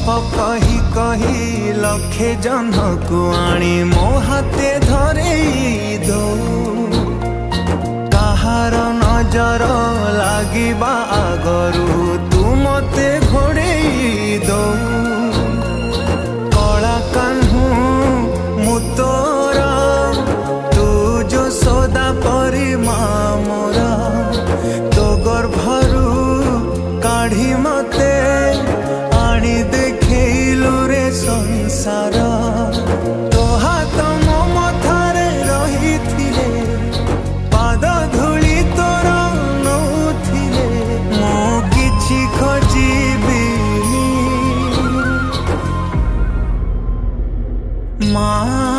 कही कही लखे जन को आनी मो हाथे धरे दो कहार नजर लागिबा आगरू तू मते घोड़े दो कला कान्हू मु तोरा तू जो सदा परी मोरा तो गर्भरू काढ़ी मते आनी देखलु रे संसार तो हाथ मो मथारे रही थिले पाद धूली तोर नौथिले मो किछि खोजिबिनी माँ।